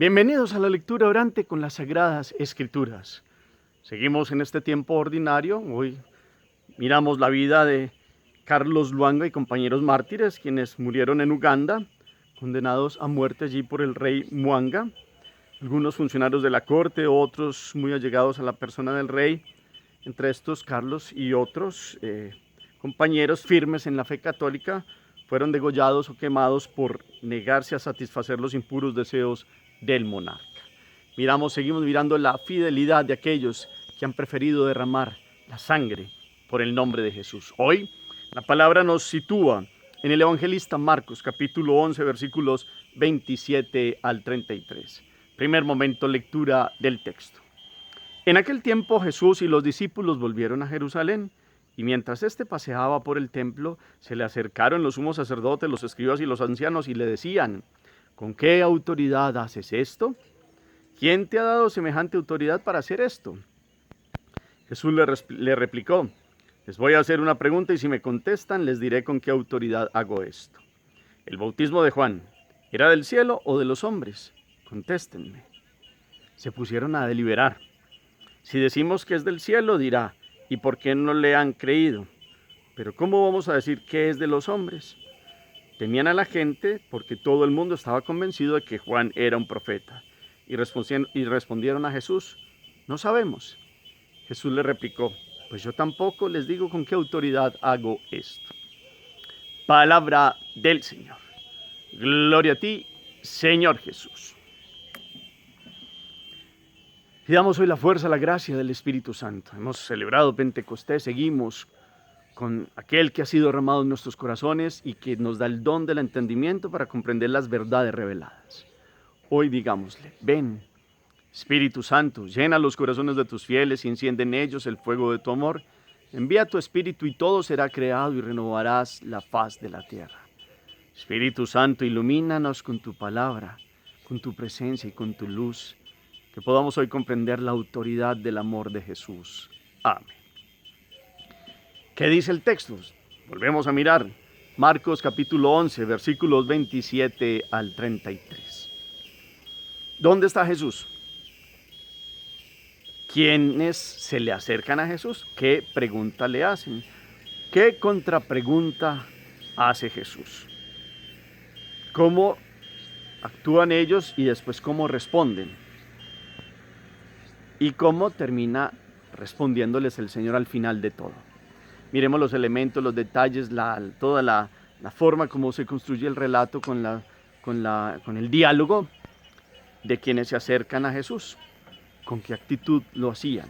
Bienvenidos a la lectura orante con las Sagradas Escrituras. Seguimos en este tiempo ordinario. Hoy miramos la vida de Carlos Lwanga y compañeros mártires, quienes murieron en Uganda, condenados a muerte allí por el rey Mwanga. Algunos funcionarios de la corte, otros muy allegados a la persona del rey. Entre estos, Carlos y otros compañeros firmes en la fe católica fueron degollados o quemados por negarse a satisfacer los impuros deseos del monarca. Seguimos mirando la fidelidad de aquellos que han preferido derramar la sangre por el nombre de Jesús. Hoy la palabra nos sitúa en el evangelista Marcos, capítulo 11, versículos 27 al 33. Primer momento, lectura del texto. En aquel tiempo Jesús y los discípulos volvieron a Jerusalén, y mientras éste paseaba por el templo, se le acercaron los sumos sacerdotes, los escribas y los ancianos, y le decían: ¿con qué autoridad haces esto? ¿Quién te ha dado semejante autoridad para hacer esto? Jesús le replicó: les voy a hacer una pregunta y si me contestan les diré con qué autoridad hago esto. ¿El bautismo de Juan era del cielo o de los hombres? Contéstenme. Se pusieron a deliberar. Si decimos que es del cielo, dirá: ¿y por qué no le han creído? Pero ¿cómo vamos a decir que es de los hombres? Temían a la gente porque todo el mundo estaba convencido de que Juan era un profeta. Y respondieron a Jesús: no sabemos. Jesús le replicó: pues yo tampoco les digo con qué autoridad hago esto. Palabra del Señor. Gloria a ti, Señor Jesús. Pidamos hoy la fuerza, la gracia del Espíritu Santo. Hemos celebrado Pentecostés, seguimos con aquel que ha sido derramado en nuestros corazones y que nos da el don del entendimiento para comprender las verdades reveladas. Hoy digámosle: ven, Espíritu Santo, llena los corazones de tus fieles y enciende en ellos el fuego de tu amor. Envía tu Espíritu y todo será creado y renovarás la faz de la tierra. Espíritu Santo, ilumínanos con tu palabra, con tu presencia y con tu luz, que podamos hoy comprender la autoridad del amor de Jesús. Amén. ¿Qué dice el texto? Volvemos a mirar Marcos capítulo 11, versículos 27 al 33. ¿Dónde está Jesús? ¿Quiénes se le acercan a Jesús? ¿Qué pregunta le hacen? ¿Qué contrapregunta hace Jesús? ¿Cómo actúan ellos y después cómo responden? ¿Y cómo termina respondiéndoles el Señor al final de todo? Miremos los elementos, los detalles, toda la forma como se construye el relato con el diálogo de quienes se acercan a Jesús. ¿Con qué actitud lo hacían?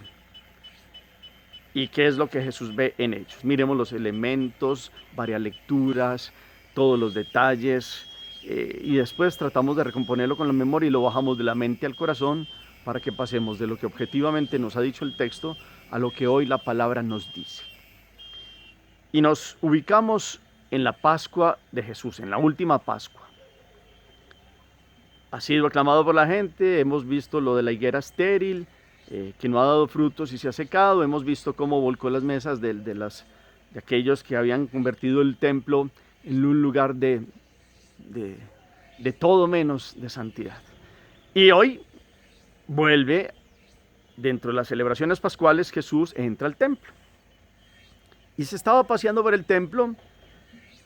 ¿Y qué es lo que Jesús ve en ellos? Miremos los elementos, varias lecturas, todos los detalles, y después tratamos de recomponerlo con la memoria y lo bajamos de la mente al corazón para que pasemos de lo que objetivamente nos ha dicho el texto a lo que hoy la palabra nos dice. Y nos ubicamos en la Pascua de Jesús, en la última Pascua. Ha sido aclamado por la gente, hemos visto lo de la higuera estéril, que no ha dado frutos y se ha secado. Hemos visto cómo volcó las mesas de aquellos que habían convertido el templo en un lugar de todo menos de santidad. Y hoy vuelve, dentro de las celebraciones pascuales, Jesús entra al templo. Y se estaba paseando por el templo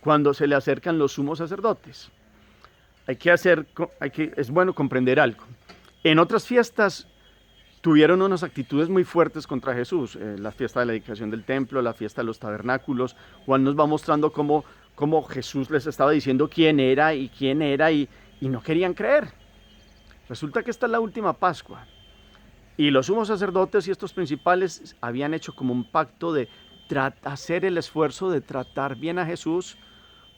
cuando se le acercan los sumos sacerdotes. Es bueno comprender algo. En otras fiestas tuvieron unas actitudes muy fuertes contra Jesús. La fiesta de la dedicación del templo, la fiesta de los tabernáculos. Juan nos va mostrando cómo Jesús les estaba diciendo quién era y no querían creer. Resulta que esta es la última Pascua. Y los sumos sacerdotes y estos principales habían hecho como un pacto de hacer el esfuerzo de tratar bien a Jesús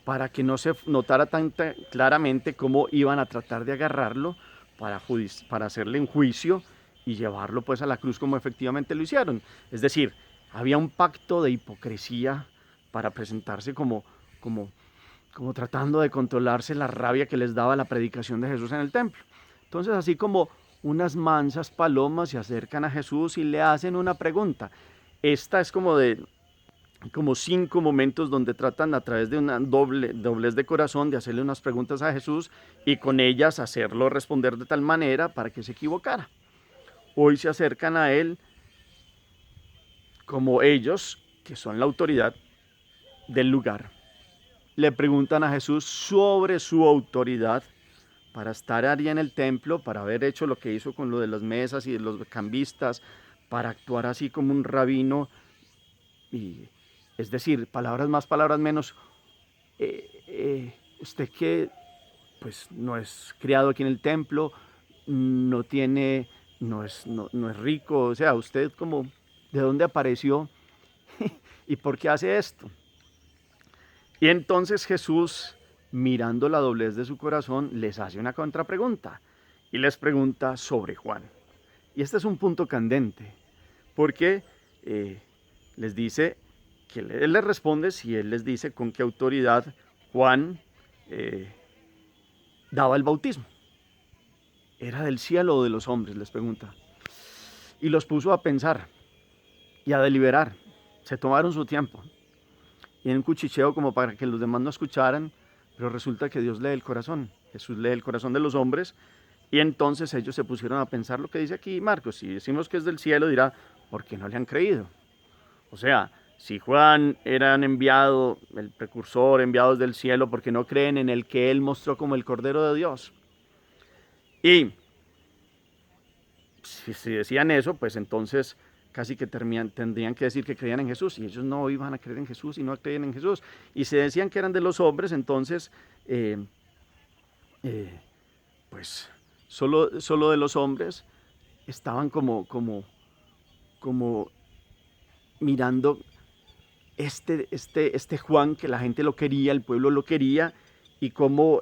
para que no se notara tan claramente cómo iban a tratar de agarrarlo para hacerle un juicio y llevarlo pues a la cruz como efectivamente lo hicieron. Es decir, había un pacto de hipocresía para presentarse como tratando de controlarse la rabia que les daba la predicación de Jesús en el templo. Entonces, así como unas mansas palomas se acercan a Jesús y le hacen una pregunta. Esta es como de como 5 momentos donde tratan a través de una doblez de corazón de hacerle unas preguntas a Jesús y con ellas hacerlo responder de tal manera para que se equivocara. Hoy se acercan a él como ellos, que son la autoridad del lugar. Le preguntan a Jesús sobre su autoridad para estar allí en el templo, para haber hecho lo que hizo con lo de las mesas y de los cambistas, para actuar así como un rabino, y, es decir, palabras más, palabras menos. Usted que pues no es criado aquí en el templo, no tiene, no es rico, o sea, usted como, ¿de dónde apareció? ¿Y por qué hace esto? Y entonces Jesús, mirando la doblez de su corazón, les hace una contrapregunta y les pregunta sobre Juan. Y este es un punto candente, porque les dice que él les responde si él les dice con qué autoridad Juan daba el bautismo. ¿Era del cielo o de los hombres?, les pregunta. Y los puso a pensar y a deliberar. Se tomaron su tiempo y en un cuchicheo como para que los demás no escucharan, pero resulta que Dios lee el corazón. Jesús lee el corazón de los hombres y entonces ellos se pusieron a pensar lo que dice aquí Marcos. Si decimos que es del cielo, dirá, ¿por qué no le han creído? O sea, si Juan era enviado, el precursor, enviados del cielo, ¿por qué no creen en el que él mostró como el Cordero de Dios? Y si decían eso, pues entonces casi que tendrían que decir que creían en Jesús, y ellos no iban a creer en Jesús y no creían en Jesús. Y si decían que eran de los hombres, entonces, pues solo de los hombres, estaban como mirando este Juan, que la gente lo quería, el pueblo lo quería, y como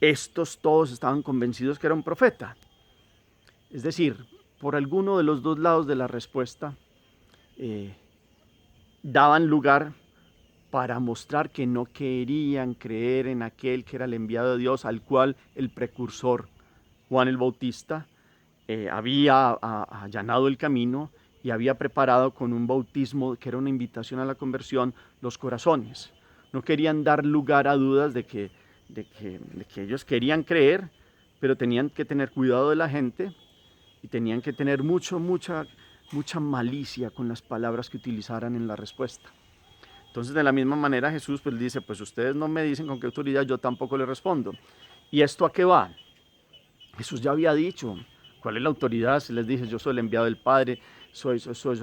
estos todos estaban convencidos que era un profeta. Es decir, por alguno de los dos lados de la respuesta, daban lugar para mostrar que no querían creer en aquel que era el enviado de Dios, al cual el precursor Juan el Bautista había allanado el camino y había preparado con un bautismo que era una invitación a la conversión los corazones. No querían dar lugar a dudas de que ellos querían creer, pero tenían que tener cuidado de la gente y tenían que tener mucha malicia con las palabras que utilizaran en la respuesta. Entonces, de la misma manera, Jesús pues dice, pues ustedes no me dicen con qué autoridad, yo tampoco les respondo. ¿Y esto a qué va? Jesús ya había dicho cuál es la autoridad. Se les dice, yo soy el enviado del Padre, soy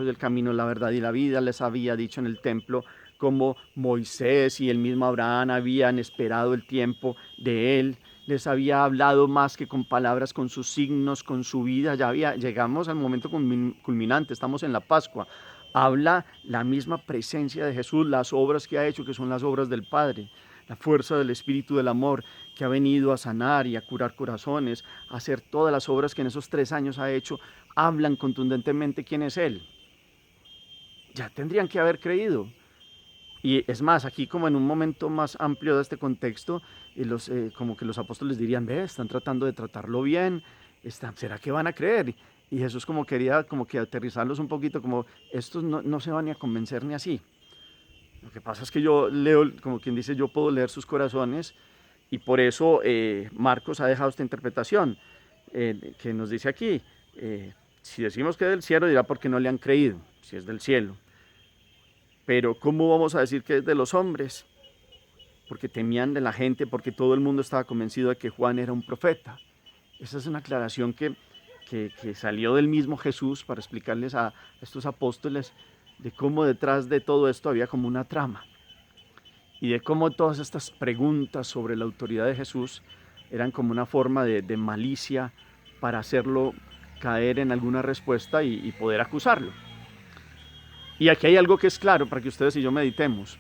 el camino, la verdad y la vida. Les había dicho en el templo como Moisés y el mismo Abraham habían esperado el tiempo de él. Les había hablado más que con palabras, con sus signos, con su vida. Llegamos al momento culminante, estamos en la Pascua. Habla la misma presencia de Jesús, las obras que ha hecho, que son las obras del Padre, la fuerza del Espíritu del Amor, que ha venido a sanar y a curar corazones, a hacer todas las obras que en esos 3 años ha hecho, hablan contundentemente quién es Él. Ya tendrían que haber creído. Y es más, aquí como en un momento más amplio de este contexto, como que los apóstoles dirían, ve, están tratando de tratarlo bien, ¿será que van a creer? Y Jesús como quería como que aterrizarlos un poquito, como estos no se van ni a convencer ni así. Lo que pasa es que yo leo, como quien dice, yo puedo leer sus corazones, y por eso Marcos ha dejado esta interpretación que nos dice aquí. Si decimos que es del cielo, dirá porque no le han creído, si es del cielo. Pero ¿cómo vamos a decir que es de los hombres? Porque temían de la gente, porque todo el mundo estaba convencido de que Juan era un profeta. Esa es una aclaración que salió del mismo Jesús para explicarles a estos apóstoles de cómo detrás de todo esto había como una trama. Y de cómo todas estas preguntas sobre la autoridad de Jesús eran como una forma de malicia para hacerlo caer en alguna respuesta y poder acusarlo. Y aquí hay algo que es claro para que ustedes y yo meditemos.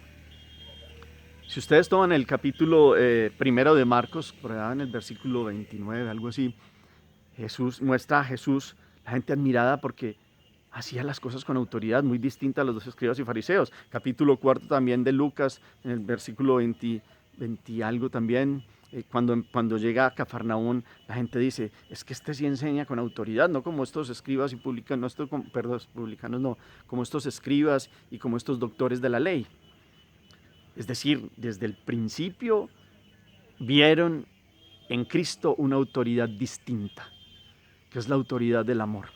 Si ustedes toman el capítulo primero de Marcos, por allá en el versículo 29, algo así, Jesús muestra a Jesús, la gente admirada porque hacía las cosas con autoridad, muy distinta a los dos escribas y fariseos. Capítulo 4 también de Lucas, en el versículo 20 y algo también. Cuando llega a Cafarnaún, la gente dice, es que este sí enseña con autoridad, no como estos escribas y publicanos, no, perdón, publicanos no, como estos escribas y como estos doctores de la ley. Es decir, desde el principio vieron en Cristo una autoridad distinta, que es la autoridad del amor.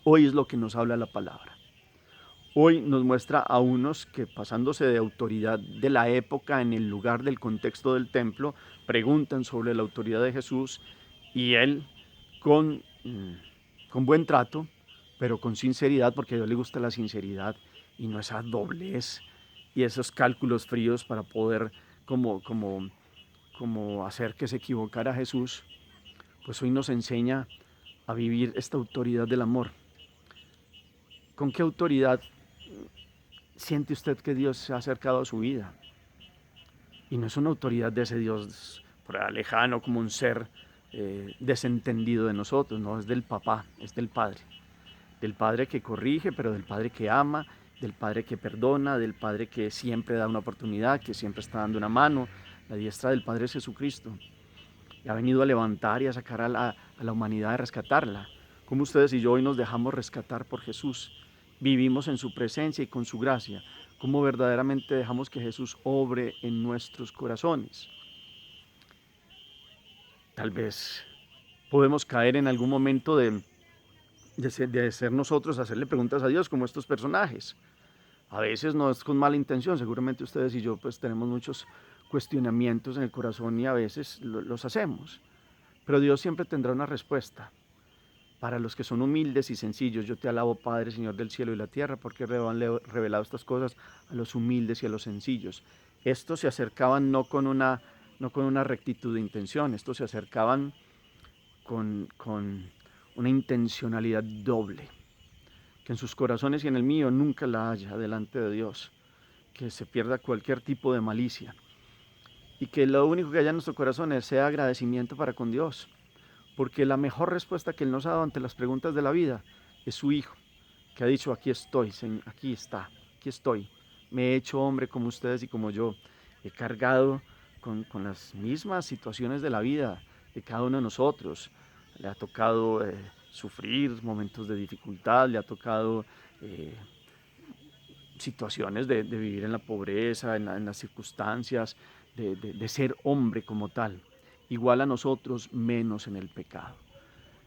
Hoy es lo que nos habla la palabra. Hoy nos muestra a unos que, pasándose de autoridad de la época en el lugar del contexto del templo, preguntan sobre la autoridad de Jesús y él con buen trato, pero con sinceridad, porque a Dios le gusta la sinceridad y no esa doblez y esos cálculos fríos para poder como hacer que se equivocara Jesús, pues hoy nos enseña a vivir esta autoridad del amor. ¿Con qué autoridad siente usted que Dios se ha acercado a su vida? Y no es una autoridad de ese Dios por allá lejano, como un ser desentendido de nosotros, no, es del papá, es del Padre que corrige, pero del Padre que ama, del Padre que perdona, del Padre que siempre da una oportunidad, que siempre está dando una mano. La diestra del Padre es Jesucristo. Y ha venido a levantar y a sacar a la humanidad, a rescatarla. Como ustedes y yo hoy nos dejamos rescatar por Jesús. Vivimos en su presencia y con su gracia. Cómo verdaderamente dejamos que Jesús obre en nuestros corazones. Tal vez podemos caer en algún momento de ser nosotros, hacerle preguntas a Dios como estos personajes. A veces no es con mala intención, seguramente ustedes y yo pues tenemos muchos cuestionamientos en el corazón y a veces los hacemos. Pero Dios siempre tendrá una respuesta. Para los que son humildes y sencillos, yo te alabo, Padre, Señor del cielo y la tierra, porque han revelado estas cosas a los humildes y a los sencillos. Estos se acercaban no con una rectitud de intención, estos se acercaban con una intencionalidad doble, que en sus corazones y en el mío nunca la haya delante de Dios, que se pierda cualquier tipo de malicia y que lo único que haya en nuestro corazón sea agradecimiento para con Dios. Porque la mejor respuesta que Él nos ha dado ante las preguntas de la vida es su Hijo, que ha dicho, aquí estoy, Señor, aquí está, aquí estoy. Me he hecho hombre como ustedes y como yo. He cargado con las mismas situaciones de la vida de cada uno de nosotros. Le ha tocado sufrir momentos de dificultad, le ha tocado situaciones de vivir en la pobreza, en las circunstancias, de ser hombre como tal. Igual a nosotros, menos en el pecado.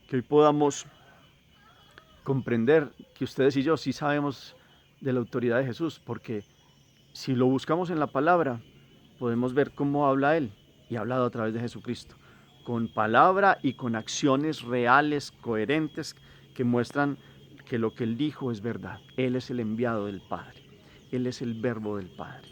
Que hoy podamos comprender que ustedes y yo sí sabemos de la autoridad de Jesús, porque si lo buscamos en la palabra, podemos ver cómo habla Él, y ha hablado a través de Jesucristo, con palabra y con acciones reales, coherentes, que muestran que lo que Él dijo es verdad. Él es el enviado del Padre, Él es el verbo del Padre.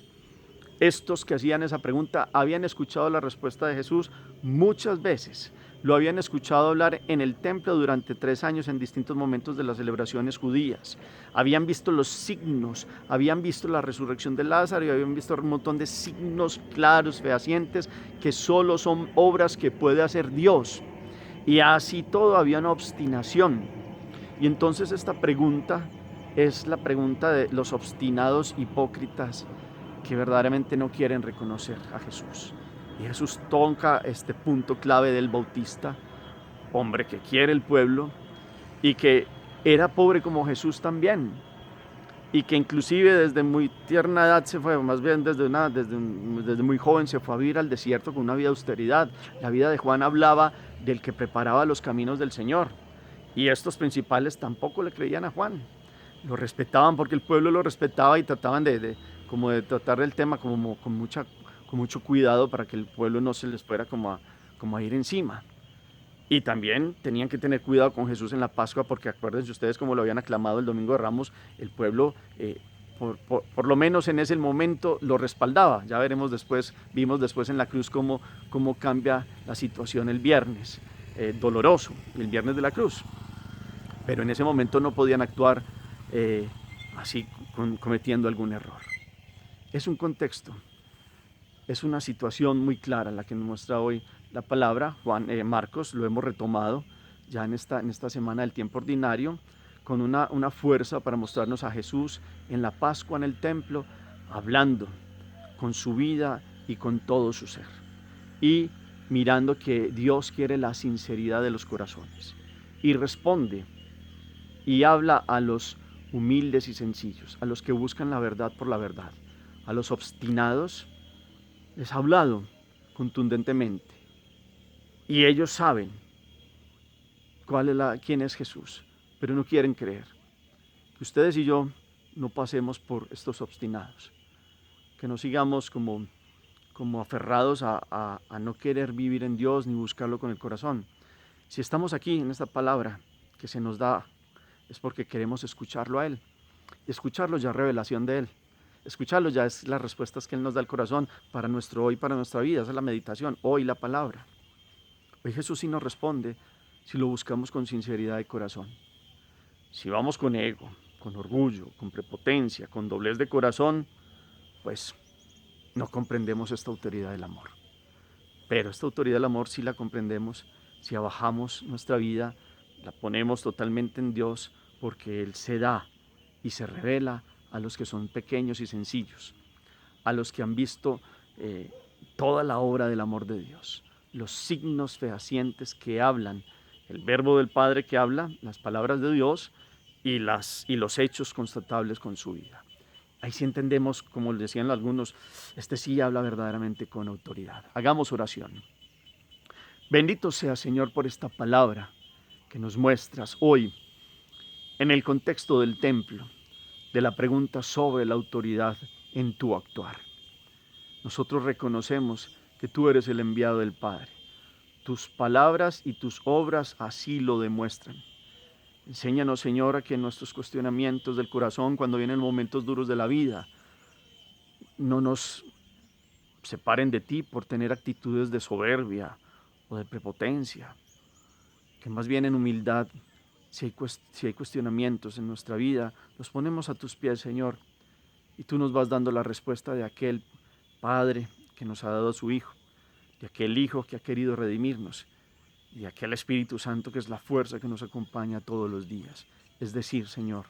Estos que hacían esa pregunta habían escuchado la respuesta de Jesús muchas veces. Lo habían escuchado hablar en el templo durante 3 años en distintos momentos de las celebraciones judías. Habían visto los signos, habían visto la resurrección de Lázaro y habían visto un montón de signos claros, fehacientes, que solo son obras que puede hacer Dios. Y así todo había una obstinación. Y entonces esta pregunta es la pregunta de los obstinados hipócritas que verdaderamente no quieren reconocer a Jesús. Y Jesús toca este punto clave del Bautista, hombre que quiere el pueblo y que era pobre como Jesús también, y que inclusive desde muy tierna edad se fue, más bien desde muy joven se fue a vivir al desierto con una vida de austeridad. La vida de Juan hablaba del que preparaba los caminos del Señor, y estos principales tampoco le creían a Juan. Lo respetaban porque el pueblo lo respetaba y trataban de tratar el tema con mucho cuidado para que el pueblo no se les fuera como a ir encima. Y también tenían que tener cuidado con Jesús en la Pascua, porque acuérdense ustedes como lo habían aclamado el Domingo de Ramos, el pueblo por lo menos en ese momento lo respaldaba. Ya vimos después en la cruz cómo cambia la situación el viernes, doloroso, el viernes de la cruz. Pero en ese momento no podían actuar así cometiendo algún error. Es un contexto, es una situación muy clara la que nos muestra hoy la palabra. Marcos lo hemos retomado ya en esta semana del tiempo ordinario, con una fuerza para mostrarnos a Jesús en la Pascua en el templo, hablando con su vida, y con todo su ser. Y mirando que Dios quiere la sinceridad de los corazones. Y responde y habla a los humildes y sencillos, a los que buscan la verdad por la verdad. A los obstinados les ha hablado contundentemente. Y ellos saben quién es Jesús, pero no quieren creer. Que ustedes y yo no pasemos por estos obstinados. Que no sigamos como aferrados a no querer vivir en Dios ni buscarlo con el corazón. Si estamos aquí en esta palabra que se nos da, es porque queremos escucharlo a Él. Y escucharlo ya es revelación de Él. Escucharlo ya es las respuestas que Él nos da al corazón para nuestro hoy, para nuestra vida. Esa es la meditación, hoy la palabra. Hoy Jesús sí nos responde si lo buscamos con sinceridad de corazón. Si vamos con ego, con orgullo, con prepotencia, con doblez de corazón, pues no comprendemos esta autoridad del amor. Pero esta autoridad del amor sí la comprendemos si abajamos nuestra vida, la ponemos totalmente en Dios, porque Él se da y se revela a los que son pequeños y sencillos, a los que han visto toda la obra del amor de Dios, los signos fehacientes que hablan, el verbo del Padre que habla, las palabras de Dios y los hechos constatables con su vida. Ahí sí entendemos, como decían algunos, este sí habla verdaderamente con autoridad. Hagamos oración. Bendito sea, Señor, por esta palabra que nos muestras hoy en el contexto del templo, de la pregunta sobre la autoridad en tu actuar. Nosotros reconocemos que tú eres el enviado del Padre. Tus palabras y tus obras así lo demuestran. Enséñanos, Señor, a que en nuestros cuestionamientos del corazón, cuando vienen momentos duros de la vida, no nos separen de ti por tener actitudes de soberbia o de prepotencia. Que más bien en humildad, si hay cuestionamientos en nuestra vida, los ponemos a tus pies, Señor, y tú nos vas dando la respuesta de aquel Padre que nos ha dado a su Hijo, de aquel Hijo que ha querido redimirnos, y de aquel Espíritu Santo que es la fuerza que nos acompaña todos los días. Es decir, Señor,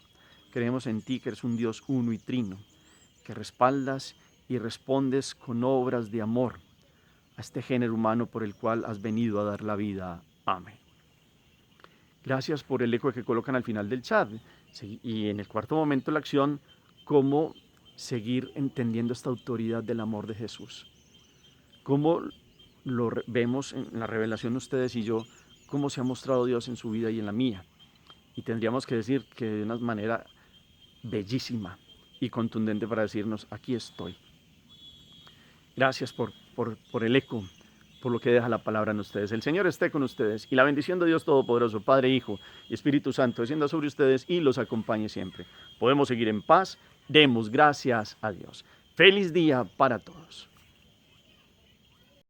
creemos en ti que eres un Dios uno y trino, que respaldas y respondes con obras de amor a este género humano por el cual has venido a dar la vida. Amén. Gracias por el eco que colocan al final del chat. Y en el cuarto momento de la acción, cómo seguir entendiendo esta autoridad del amor de Jesús. Cómo lo vemos en la revelación ustedes y yo, cómo se ha mostrado Dios en su vida y en la mía. Y tendríamos que decir que de una manera bellísima y contundente para decirnos, aquí estoy. Gracias por el eco, por lo que deja la palabra en ustedes. El Señor esté con ustedes y la bendición de Dios Todopoderoso, Padre, Hijo y Espíritu Santo, descienda sobre ustedes y los acompañe siempre. Podemos seguir en paz, demos gracias a Dios. Feliz día para todos.